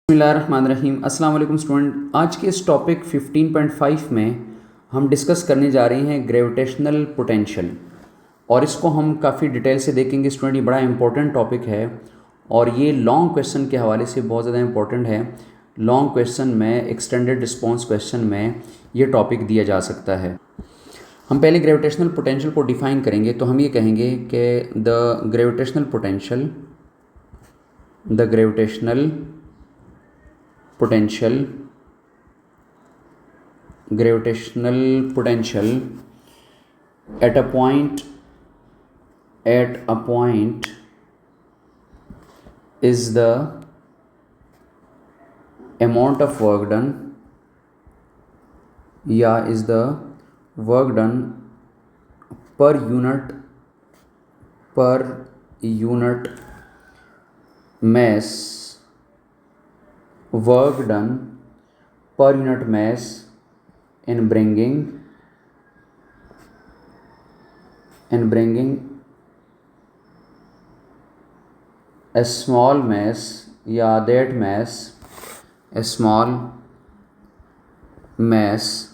बिस्मिल्लाहिर्रहमानिर्रहीम। अस्सलाम वालेकुम स्टूडेंट। आज के इस टॉपिक 15.5 में हम डिस्कस करने जा रहे हैं ग्रेविटेशनल पोटेंशियल, और इसको हम काफ़ी डिटेल से देखेंगे स्टूडेंट। ये बड़ा इंपॉर्टेंट टॉपिक है और ये लॉन्ग क्वेश्चन के हवाले से बहुत ज़्यादा इंपॉर्टेंट है। लॉन्ग क्वेश्चन में, एक्सटेंडेड रिस्पॉन्स क्वेश्चन में ये टॉपिक दिया जा सकता है। हम पहले ग्रेविटेशनल पोटेंशियल को डिफ़ाइन करेंगे, तो हम ये कहेंगे कि the gravitational potential at a point is the amount of work done, is the work done per unit mass, work done per unit mass in bringing a small mass, a small mass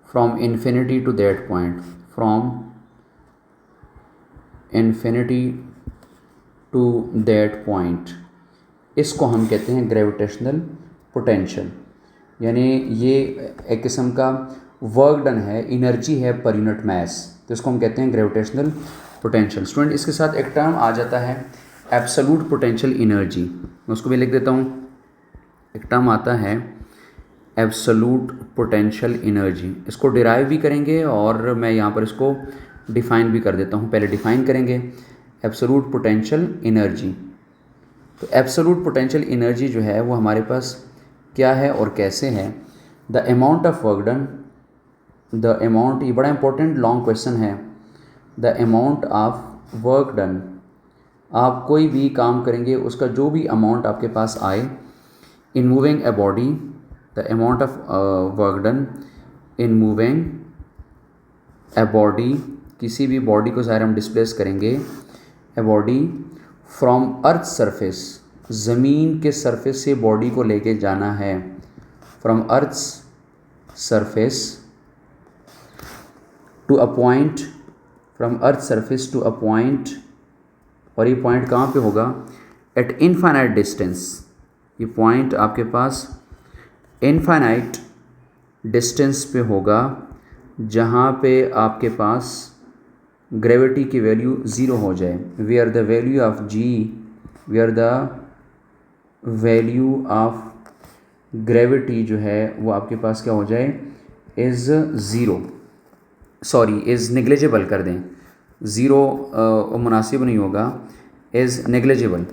from infinity to that point, इसको हम कहते हैं gravitational potential. यानी ये एक किस्म का work done है, एनर्जी है पर यूनिट मास, तो इसको हम कहते हैं ग्रेविटेशनल पोटेंशियल। स्टूडेंट, इसके साथ एक टर्म आ जाता है एब्सोल्यूट पोटेंशियल एनर्जी। मैं उसको भी लिख देता हूँ। एक टर्म आता है एब्सोल्यूट पोटेंशियल एनर्जी। इसको डिराइव भी करेंगे और मैं यहाँ पर इसको डिफ़ाइन भी कर देता हूँ। पहले डिफ़ाइन करेंगे एब्सोल्यूट पोटेंशियल एनर्जी। तो एब्सोल्यूट पोटेंशियल एनर्जी जो है वो हमारे पास क्या है और कैसे है। The amount of work done, ये बड़ा इंपॉर्टेंट लॉन्ग क्वेश्चन है। The amount of work done, आप कोई भी काम करेंगे उसका जो भी अमाउंट आपके पास आए, in moving a body, the amount of work done in moving a body, किसी भी बॉडी को ज़ाहिर हम डिस्प्लेस करेंगे, a body from earth surface, ज़मीन के सरफेस से बॉडी को लेके जाना है, from earth surface to a point, और ये पॉइंट कहाँ पे होगा? At infinite distance. ये पॉइंट आपके पास इनफाइनाइट डिस्टेंस पे होगा, जहाँ पे आपके पास ग्रेविटी की वैल्यू ज़ीरो हो जाए। Where the value of gravity जो है वो आपके पास क्या हो जाए? इज़ नेग्लिजिबल कर दें। ज़ीरो मुनासिब नहीं होगा, इज़ नेग्लिजिबल।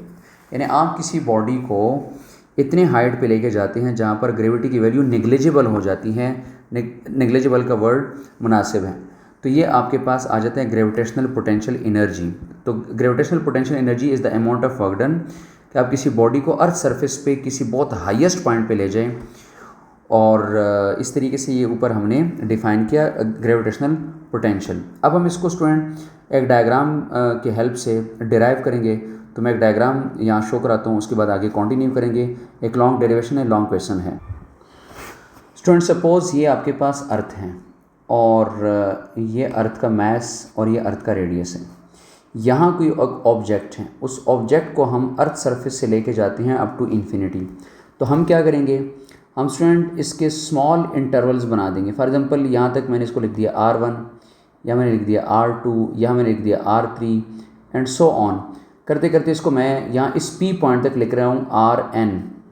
यानी आप किसी बॉडी को इतने हाइट पे लेके जाते हैं जहाँ पर ग्रेविटी की वैल्यू नेग्लिजिबल हो जाती है। नेग्लिजिबल का वर्ड मुनासिब है, तो ये आपके पास आ जाता है ग्रेविटेशनल पोटेंशियल एनर्जी। तो gravitational potential energy is the amount of work done, कि आप किसी बॉडी को अर्थ सरफेस पे किसी बहुत हाईएस्ट पॉइंट पे ले जाएं, और इस तरीके से ये ऊपर हमने डिफ़ाइन किया ग्रेविटेशनल पोटेंशियल। अब हम इसको स्टूडेंट एक डायग्राम की हेल्प से डिराइव करेंगे। तो मैं एक डायग्राम यहाँ शो कराता हूँ, उसके बाद आगे कंटिन्यू करेंगे। एक लॉन्ग डेरिवेशन है, लॉन्ग क्वेश्चन है। स्टूडेंट, सपोज़ ये आपके पास अर्थ है और ये अर्थ का मास और ये अर्थ का रेडियस है। यहाँ कोई ऑब्जेक्ट है, उस ऑब्जेक्ट को हम अर्थ सरफेस से लेके जाते हैं अप टू इन्फिनिटी। तो हम क्या करेंगे? हम स्टूडेंट इसके स्मॉल इंटरवल्स बना देंगे। फॉर एग्जांपल यहाँ तक मैंने इसको लिख दिया R1, या मैंने लिख दिया R2, या मैंने लिख दिया R3 एंड सो ऑन। करते करते इसको मैं यहाँ इस P पॉइंट तक लिख रहा हूँ RN।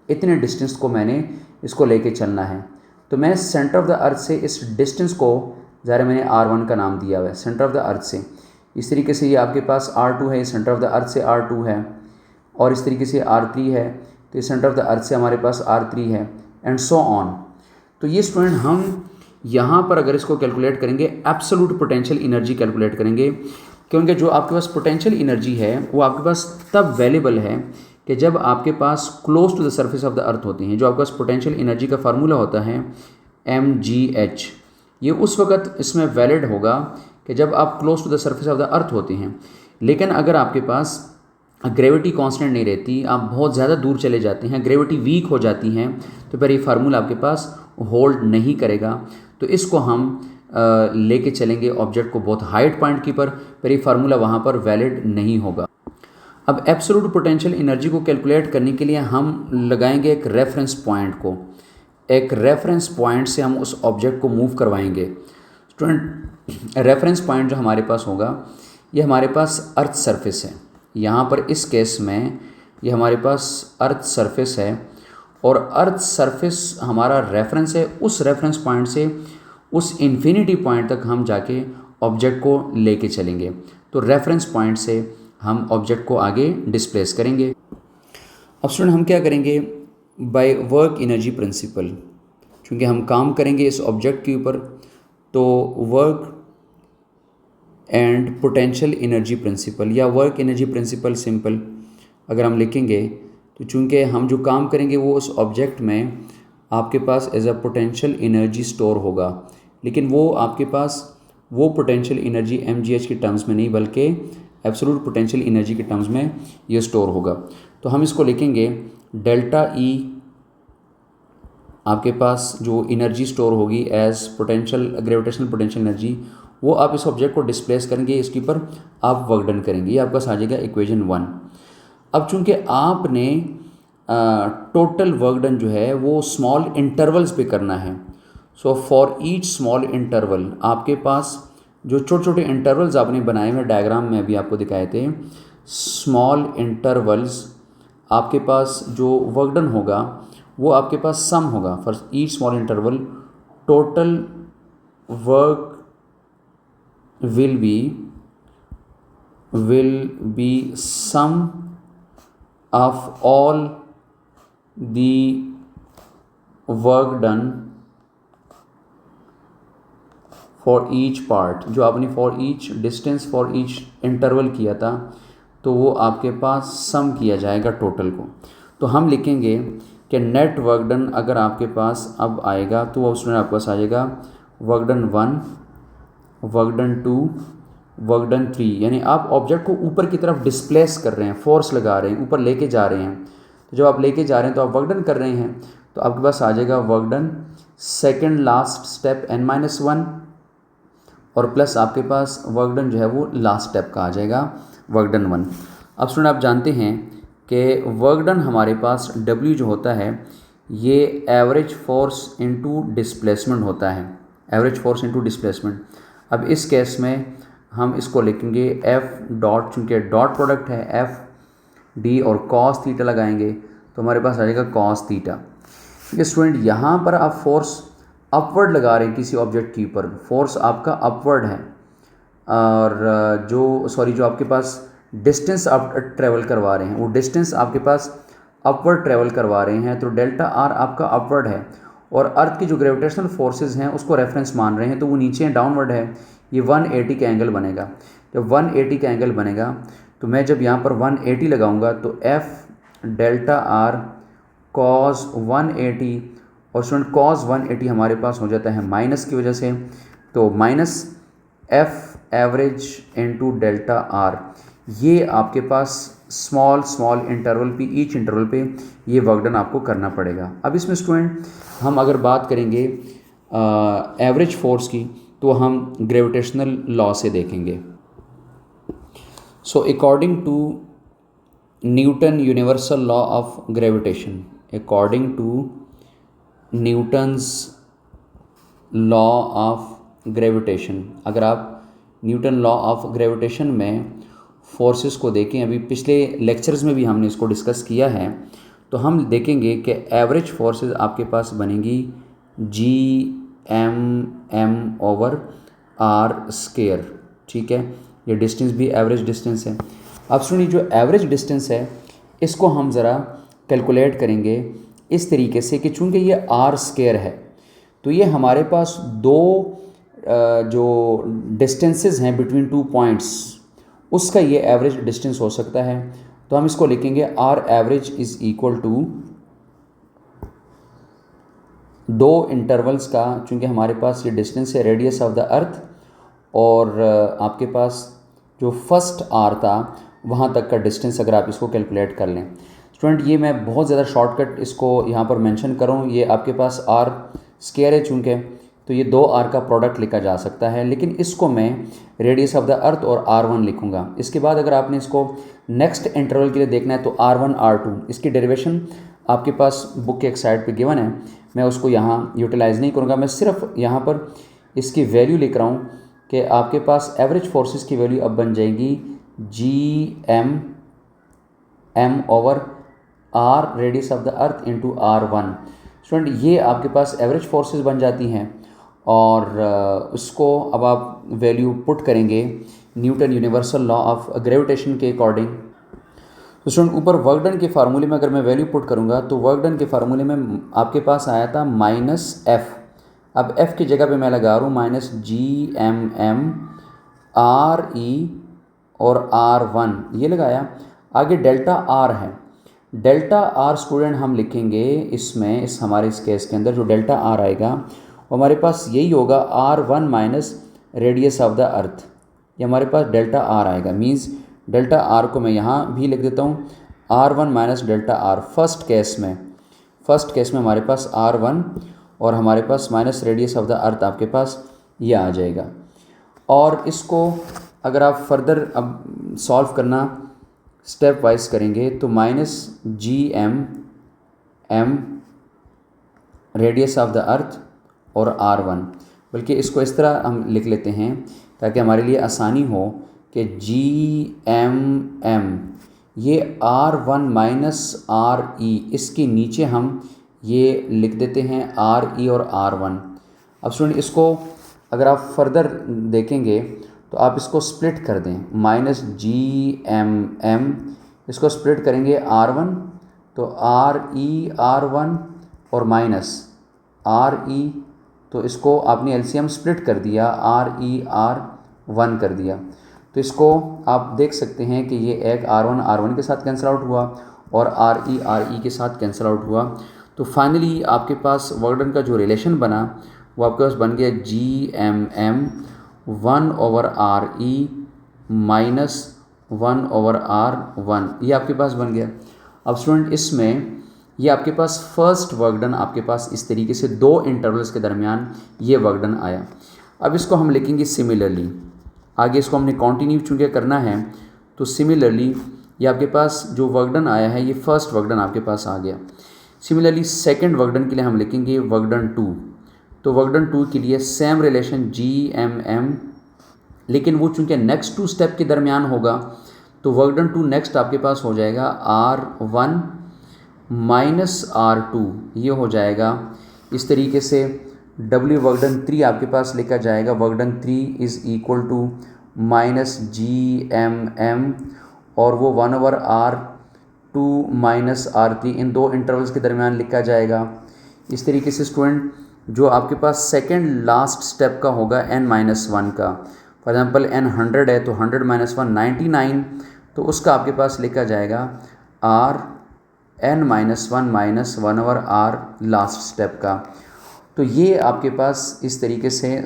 इतने डिस्टेंस को मैंने इसको लेके चलना है। तो मैं सेंटर ऑफ द अर्थ से इस डिस्टेंस को, ज़ाहिर मैंने R1 का नाम दिया हुआ है, सेंटर ऑफ द अर्थ से। इस तरीके से ये आपके पास R2 है, सेंटर ऑफ द अर्थ से R2 है, और इस तरीके से R3 है, तो ये सेंटर ऑफ द अर्थ से हमारे पास R3 है, एंड सो ऑन। तो ये स्टूडेंट हम यहाँ पर अगर इसको कैलकुलेट करेंगे, एब्सोल्यूट पोटेंशियल एनर्जी कैलकुलेट करेंगे, क्योंकि जो आपके पास पोटेंशियल एनर्जी है वो आपके पास तब अवेलेबल है कि जब आपके पास close to the surface of the earth होते हैं। जो आपके पास पोटेंशियल एनर्जी का फार्मूला होता है mgh, ये उस वक्त इसमें वैलिड होगा कि जब आप close to the surface of the earth होते हैं। लेकिन अगर आपके पास ग्रेविटी कांस्टेंट नहीं रहती, आप बहुत ज़्यादा दूर चले जाते हैं, ग्रेविटी वीक हो जाती हैं, तो फिर ये फार्मूला आपके पास होल्ड नहीं करेगा। तो इसको हम लेके चलेंगे ऑब्जेक्ट को बहुत हाइट पॉइंट की पर, फिर ये फार्मूला वहाँ पर वैलिड नहीं होगा। अब एब्सोल्यूट पोटेंशियल एनर्जी को कैलकुलेट करने के लिए हम लगाएंगे एक रेफरेंस पॉइंट को, एक रेफरेंस पॉइंट से हम उस ऑब्जेक्ट को मूव करवाएंगे। स्टूडेंट, रेफरेंस पॉइंट जो हमारे पास होगा ये हमारे पास अर्थ सरफेस है। यहाँ पर इस केस में ये हमारे पास अर्थ सरफेस है और अर्थ सरफेस हमारा रेफरेंस है। उस रेफरेंस पॉइंट से उस इन्फिनिटी पॉइंट तक हम जाके ऑब्जेक्ट को लेके चलेंगे। तो रेफरेंस पॉइंट से हम ऑब्जेक्ट को आगे डिस्प्लेस करेंगे। अब स्टूडेंट हम क्या करेंगे, बाय वर्क एनर्जी प्रिंसिपल, क्योंकि हम काम करेंगे इस ऑब्जेक्ट के ऊपर, तो work and potential energy principal या वर्क एनर्जी प्रिंसिपल सिंपल अगर हम लिखेंगे, तो चूँकि हम जो काम करेंगे वो उस ऑब्जेक्ट में आपके पास as a potential energy store होगा, लेकिन वो आपके पास वो पोटेंशियल एनर्जी mgh के टर्म्स में नहीं बल्कि एब्सोल्यूट पोटेंशियल एनर्जी के टर्म्स में ये स्टोर होगा। तो हम इसको लिखेंगे डेल्टा ई, आपके पास जो एनर्जी स्टोर होगी as potential gravitational potential energy, वो आप इस ऑब्जेक्ट को डिस्प्लेस करेंगे, इसके ऊपर आप वर्क डन करेंगे। ये आपका आ जाएगा इक्वेशन 1। अब चूंकि आपने टोटल वर्क डन जो है वो स्मॉल इंटरवल्स पे करना है, so for each small interval आपके पास जो छोटे छोटे इंटरवल्स आपने बनाए हुए डायग्राम में अभी आपको दिखाए थे, स्मॉल इंटरवल्स आपके पास जो वर्क डन होगा वो आपके पास सम होगा for each small interval, total work will be sum of all the work done for each part। जो आपने for each distance for each interval किया था, तो वो आपके पास सम किया जाएगा टोटल को। तो हम लिखेंगे कि नेट वर्क डन अगर आपके पास अब आएगा तो वो उसमें आपके पास आ जाएगा work done 1, work done 2, work done 3, यानी आप ऑब्जेक्ट को ऊपर की तरफ डिस्प्लेस कर रहे हैं, फोर्स लगा रहे हैं, ऊपर लेके जा रहे हैं। तो जब आप लेके जा रहे हैं तो आप वर्क डन कर रहे हैं, तो आपके पास आ जाएगा work done second last step n-1 और प्लस आपके पास वर्क डन जो है वो लास्ट स्टेप का आ जाएगा वर्क डन 1। अब स्टूडेंट आप जानते हैं कि वर्क डन हमारे पास W जो होता है ये एवरेज फोर्स इनटू डिस्प्लेसमेंट होता है, एवरेज फोर्स इनटू डिस्प्लेसमेंट। अब इस केस में हम इसको लिखेंगे F डॉट, चूँकि डॉट प्रोडक्ट है F D और कॉस थीटा लगाएंगे तो हमारे पास आ जाएगा कॉस थीटा। ठीक है स्टूडेंट, यहाँ पर आप फोर्स अपवर्ड लगा रहे हैं किसी ऑब्जेक्ट के ऊपर, फोर्स आपका अपवर्ड है, और जो आपके पास डिस्टेंस आप ट्रेवल करवा रहे हैं वो डिस्टेंस आपके पास अपवर्ड ट्रेवल करवा रहे हैं, तो डेल्टा आर आपका अपवर्ड है और अर्थ की जो ग्रेविटेशनल फोर्सेस हैं उसको रेफरेंस मान रहे हैं, तो वो नीचे डाउनवर्ड है, ये 180 का एंगल बनेगा। जब 180 का एंगल बनेगा तो मैं जब यहाँ पर 180 लगाऊंगा तो F डेल्टा आर कॉस 180, और स्टूडेंट कॉस 180 हमारे पास हो जाता है माइनस की वजह से, तो minus F average into delta R, ये आपके पास स्मॉल इंटरवल पे, ईच इंटरवल पे ये वर्क डन आपको करना पड़ेगा। अब इसमें स्टूडेंट हम अगर बात करेंगे एवरेज फोर्स की तो हम ग्रेविटेशनल लॉ से देखेंगे। So according to Newton universal law of gravitation, according to Newton's law of gravitation, अगर आप न्यूटन लॉ ऑफ ग्रेविटेशन में फोर्सेस को देखें, अभी पिछले लेक्चर्स में भी हमने इसको डिस्कस किया है, तो हम देखेंगे कि एवरेज फोर्सेस आपके पास बनेगी Gm/m/r²। ठीक है, ये डिस्टेंस भी एवरेज डिस्टेंस है। अब सुनिए, जो एवरेज डिस्टेंस है इसको हम ज़रा कैलकुलेट करेंगे इस तरीके से कि चूँकि ये r² है तो ये हमारे पास दो जो डिस्टेंसेस हैं बिटवीन 2 पॉइंट्स उसका ये एवरेज डिस्टेंस हो सकता है। तो हम इसको लिखेंगे R average is equal to दो इंटरवल्स का, चूँकि हमारे पास ये डिस्टेंस है रेडियस ऑफ द अर्थ, और आपके पास जो फर्स्ट R था वहाँ तक का डिस्टेंस अगर आप इसको कैलकुलेट कर लें। स्टूडेंट ये मैं बहुत ज़्यादा शॉर्टकट इसको यहाँ पर मेंशन करूँ, ये आपके पास आर स्क्वायर है चूँकि, तो ये 2r का प्रोडक्ट लिखा जा सकता है, लेकिन इसको मैं रेडियस ऑफ द अर्थ और r1 लिखूँगा। इसके बाद अगर आपने इसको नेक्स्ट इंटरवल के लिए देखना है तो r1 r2 इसकी डेरिवेशन आपके पास बुक के एक साइड पे गिवन है, मैं उसको यहाँ यूटिलाइज़ नहीं करूँगा। मैं सिर्फ यहाँ पर इसकी वैल्यू लिख रहा हूँ कि आपके पास एवरेज फोर्सेस की वैल्यू अब बन जाएगी GM over r radius of the earth into r1। Student ये आपके पास एवरेज फोर्सेस बन जाती हैं और उसको अब आप वैल्यू पुट करेंगे Newton universal law of gravitation के अकॉर्डिंग। तो स्टूडेंट ऊपर वर्क डन के फार्मूले में अगर मैं वैल्यू पुट करूँगा तो वर्क डन के फार्मूले में आपके पास आया था -F। अब F की जगह पे मैं लगा रहा हूँ -GMM RE और R1 ये लगाया। आगे डेल्टा R है, डेल्टा R स्टूडेंट हम लिखेंगे इसमें इस हमारे इस केस के अंदर जो डेल्टा R आएगा वो हमारे पास यही होगा R1 minus radius of the earth. ये हमारे पास डेल्टा R आएगा, मींस डेल्टा R को मैं यहाँ भी लिख देता हूँ R1 minus delta R। First case में हमारे पास R1 और हमारे पास minus radius of the earth आपके पास ये आ जाएगा। और इसको अगर आप फर्दर अब सॉल्व करना स्टेप वाइज करेंगे तो -GMM रेडियस ऑफ द अर्थ और R1, बल्कि इसको इस तरह हम लिख लेते हैं ताकि हमारे लिए आसानी हो कि GMM ये R1 माइनस RE, इसके नीचे हम ये लिख देते हैं RE और R1। अब स्टूडेंट इसको अगर आप फर्दर देखेंगे तो आप इसको स्प्लिट कर दें, -GMM इसको स्प्लिट करेंगे R1 तो RE R1 और माइनस RE, तो इसको आपने LCM स्प्लिट कर दिया RE R1 कर दिया। तो इसको आप देख सकते हैं कि ये एक R1 R1 के साथ कैंसिल आउट हुआ और RE RE के साथ कैंसिल आउट हुआ। तो फाइनली आपके पास वर्क डन का जो रिलेशन बना वो आपके पास बन गया GMM 1/RE माइनस 1/R1, ये आपके पास बन गया। अब स्टूडेंट इसमें ये आपके पास फर्स्ट वर्क डन आपके पास इस तरीके से दो इंटरवल्स के दरमियान ये वर्क डन आया। अब इसको हम लिखेंगे सिमिलरली, आगे इसको हमने कंटिन्यू चूँकि करना है तो सिमिलरली ये आपके पास जो वर्क डन आया है ये फर्स्ट वर्क डन आपके पास आ गया। सिमिलरली सेकंड वर्क डन के लिए हम लिखेंगे वर्क डन 2, तो वर्क डन 2 के लिए सेम रिलेशन GMM, लेकिन वो चूँकि नेक्स्ट 2 स्टेप के दरमियान होगा तो वर्क डन 2 नेक्स्ट आपके पास हो जाएगा R1 माइनस R2, ये हो जाएगा इस तरीके से। W वर्क डन 3 आपके पास लिखा जाएगा, work done 3 is equal to -GMM और वो 1/R2 माइनस R3 इन दो इंटरवल्स के दरमियान लिखा जाएगा। इस तरीके से स्टूडेंट जो आपके पास सेकंड लास्ट स्टेप का होगा n-1 का, फॉर एग्जांपल n 100 है तो 100 - 1 99, तो उसका आपके पास लिखा जाएगा n-1 minus 1/R last step का। तो ये आपके पास इस तरीके से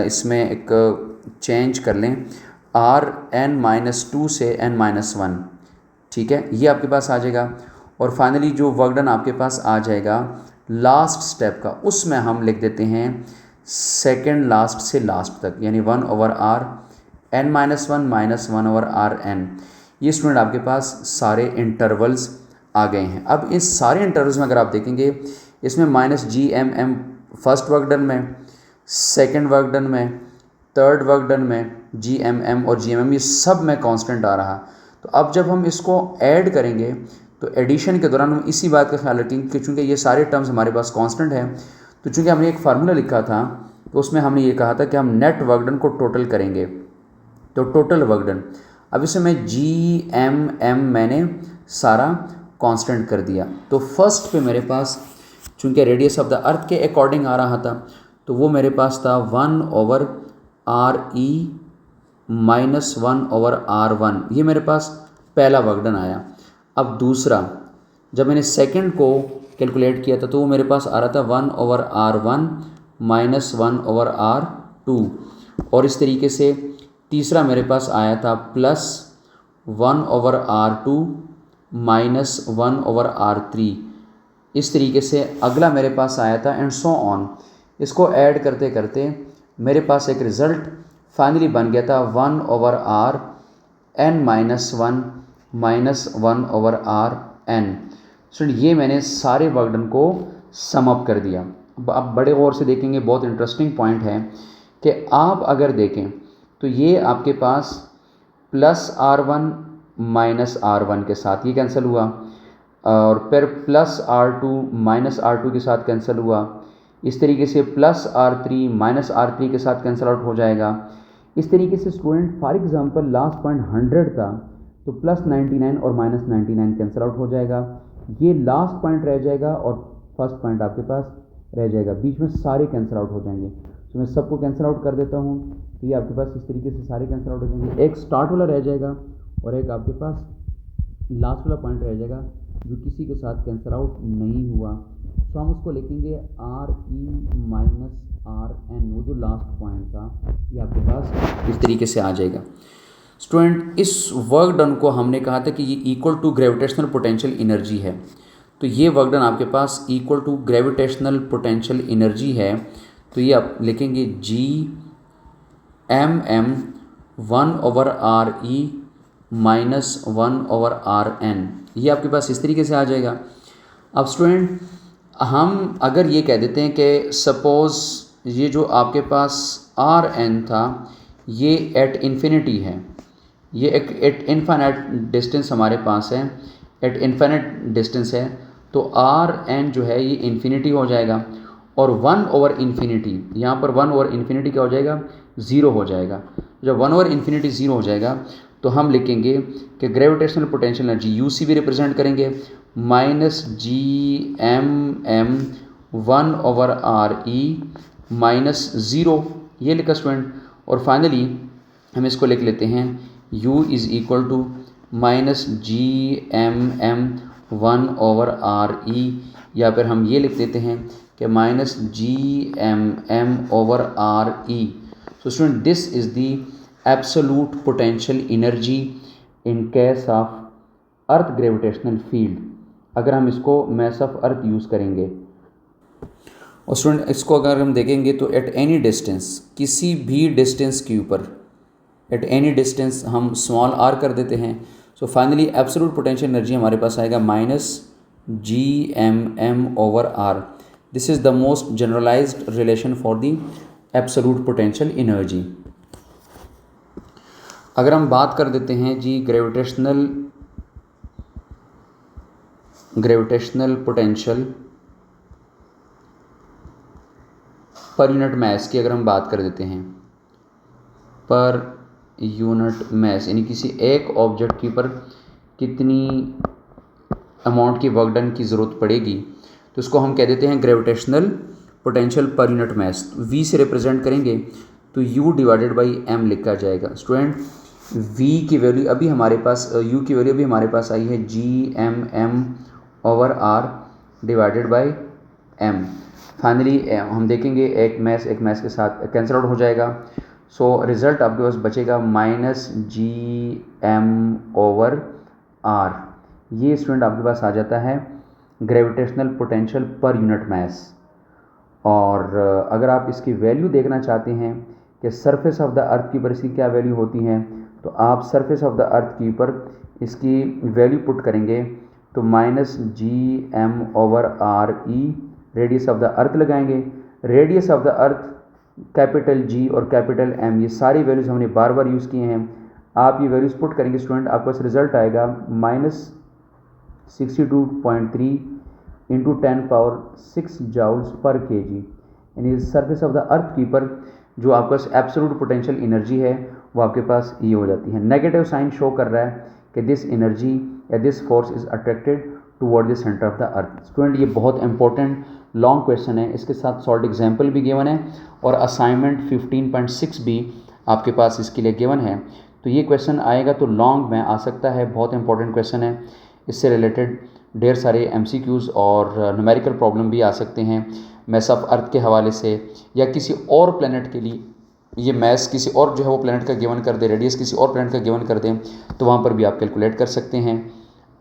इसमें एक चेंज कर लें n-2 से n-1, ठीक है, ये आपके पास आ जाएगा। और फाइनली जो वर्क डन आपके पास आ जाएगा लास्ट स्टेप का, उसमें हम लिख देते हैं सेकंड लास्ट से लास्ट तक, यानी 1/R n-1 माइनस 1/RN। ये स्टूडेंट आपके पास सारे इंटरवल्स आ गए हैं। अब इस सारे इंटरवल्स में अगर आप देखेंगे इसमें -GMM फर्स्ट वर्क डन में, सेकंड वर्क डन में, थर्ड वर्क डन में GMM और GMM ये सब में कांस्टेंट आ रहा। तो अब जब हम इसको ऐड करेंगे तो एडिशन के दौरान हम इसी बात का ख्याल रखेंगे कि चूँकि ये सारे टर्म्स हमारे पास कांस्टेंट है, तो चूँकि हमने एक फार्मूला लिखा था तो उसमें हमने ये कहा था कि हम नेट वर्क डन को टोटल करेंगे, तो टोटल वर्क डन। अब इसमें GMM मैंने सारा कांस्टेंट कर दिया। तो फर्स्ट पे मेरे पास चूँकि रेडियस ऑफ द अर्थ के अकॉर्डिंग आ रहा था तो वो मेरे पास था 1/RE माइनस 1/R1, ये मेरे पास पहला वर्क डन आया। अब दूसरा जब मैंने सेकंड को कैलकुलेट किया था तो वो मेरे पास आ रहा था 1/R1 माइनस 1/R2, और इस तरीके से तीसरा मेरे पास आया था 1/r2 माइनस 1/r3, इस तरीके से अगला मेरे पास आया था एंड सो ऑन। इसको ऐड करते करते मेरे पास एक रिज़ल्ट फाइनली बन गया था 1/r(n - 1 - 1/r(n)। स्टूडेंट ये मैंने सारे वर्क डन को सम अप कर दिया। अब आप बड़े गौर से देखेंगे, बहुत इंटरेस्टिंग पॉइंट है कि आप अगर देखें तो ये आपके पास +r1 - r1 के साथ ये कैंसिल हुआ, और फिर +r2 - r2 के साथ कैंसिल हुआ। इस तरीके से +r3 - r3 के साथ कैंसिल आउट हो जाएगा। इस तरीके से student for example last point 100 था तो +99 और -99 कैंसिल आउट हो जाएगा। ये लास्ट पॉइंट रह जाएगा और फर्स्ट पॉइंट आपके पास रह जाएगा, बीच में सारे कैंसिल आउट हो जाएंगे। तो मैं सबको कैंसिल आउट कर देता हूँ, तो ये आपके पास इस तरीके से सारे कैंसिल आउट हो जाएंगे। एक स्टार्ट वाला रह जाएगा और एक आपके पास लास्ट वाला पॉइंट रह जाएगा जो किसी के साथ कैंसिल आउट नहीं हुआ। तो हम उसको लिखेंगे RE - RN, वो जो लास्ट पॉइंट था ये आपके पास इस तरीके से आ जाएगा। स्टूडेंट इस वर्क डन को हमने कहा था कि ये equal to gravitational potential energy है, तो ये वर्क डन आपके पास equal to gravitational potential energy है। तो ये आप लिखेंगे GMM 1/RE - 1/RN, ये आपके पास इस तरीके से आ जाएगा। अब स्टूडेंट हम अगर ये कह देते हैं कि सपोज़ ये जो आपके पास RN था ये एट इन्फिनिटी है, ये एक एट इनफाइनाइट डिस्टेंस हमारे पास है, एट इन्फाइनाइट डिस्टेंस है, तो RN जो है ये इन्फिनिटी हो जाएगा और 1/इन्फिनिटी, यहाँ पर 1/इन्फिनिटी क्या हो जाएगा, ज़ीरो हो जाएगा। जब 1/इन्फिनिटी ज़ीरो हो जाएगा तो हम लिखेंगे कि ग्रेविटेशनल पोटेंशियल एनर्जी UC भी रिप्रेजेंट करेंगे -GMM 1/RE -0, ये लिखा स्टूडेंट। और फाइनली हम इसको लिख लेते हैं U = -GMM 1/RE, या फिर हम ये लिख देते हैं कि -GMM/RE। So student this is the absolute potential energy in case of earth gravitational field, अगर हम इसको मैस ऑफ अर्थ यूज़ करेंगे। और स्टूडेंट इसको अगर हम देखेंगे तो एट एनी डिस्टेंस, किसी भी डिस्टेंस के ऊपर, एट एनी डिस्टेंस हम स्मॉल r कर देते हैं। So finally absolute potential energy हमारे पास आएगा -GMM/r। This is the most generalized relation for the absolute potential energy. अगर हम बात कर देते हैं G gravitational potential per unit mass की, अगर हम बात कर देते हैं पर यूनिट मास, यानी किसी एक ऑब्जेक्ट के ऊपर कितनी अमाउंट की वर्क डन की ज़रूरत पड़ेगी, तो उसको हम कह देते हैं ग्रेविटेशनल पोटेंशियल पर यूनिट मास। V से रिप्रेजेंट करेंगे तो U/m लिखा जाएगा। स्टूडेंट V की वैल्यू अभी हमारे पास, U की वैल्यू अभी हमारे पास आई है GMM/r/m। फाइनली हम देखेंगे एक मैस के साथ कैंसिल आउट हो जाएगा। सो रिज़ल्ट आपके पास बचेगा -GM/r। ये स्टूडेंट आपके पास आ जाता है ग्रेविटेशनल पोटेंशियल पर यूनिट मास। और अगर आप इसकी वैल्यू देखना चाहते हैं कि सरफेस ऑफ द अर्थ के ऊपर इसकी क्या वैल्यू होती है, तो आप सरफेस ऑफ द अर्थ के ऊपर इसकी वैल्यू पुट करेंगे तो -GM/RE, रेडियस ऑफ द अर्थ लगाएंगे। Radius of the earth capital G और कैपिटल M, ये सारी वैल्यूज़ हमने बार बार यूज़ किए हैं। आप ये वैल्यूज़ पुट करेंगे स्टूडेंट, आपके पास रिज़ल्ट आएगा -62.3 × 10⁻6 जूल्स पर kg, यानी सरफेस ऑफ द अर्थ के ऊपर जो आपके पास एब्सोल्यूट पोटेंशियल एनर्जी है वो आपके पास ये हो जाती है। नेगेटिव साइन शो कर रहा है कि दिस एनर्जी या this force is attracted toward the centre of the earth. Student ये बहुत इंपॉर्टेंट लॉन्ग क्वेश्चन है, इसके साथ सॉल्ट एग्जाम्पल भी गिवन है और असाइनमेंट 15.6 भी आपके पास इसके लिए गिवन है। तो ये क्वेश्चन आएगा तो लॉन्ग में आ सकता है, बहुत इंपॉर्टेंट क्वेश्चन है। इससे रिलेटेड ढेर सारे MCQs और न्यूमेरिकल प्रॉब्लम भी आ सकते हैं मैस ऑफ अर्थ के हवाले से, या किसी और प्लेनेट के लिए ये मैस किसी और जो है वो प्लैनेट का गिवन कर दे, रेडियस किसी और प्लैनेट का गिवन कर दें, तो वहाँ पर भी आप कैलकुलेट कर सकते हैं।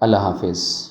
अल्लाह हाफिज़।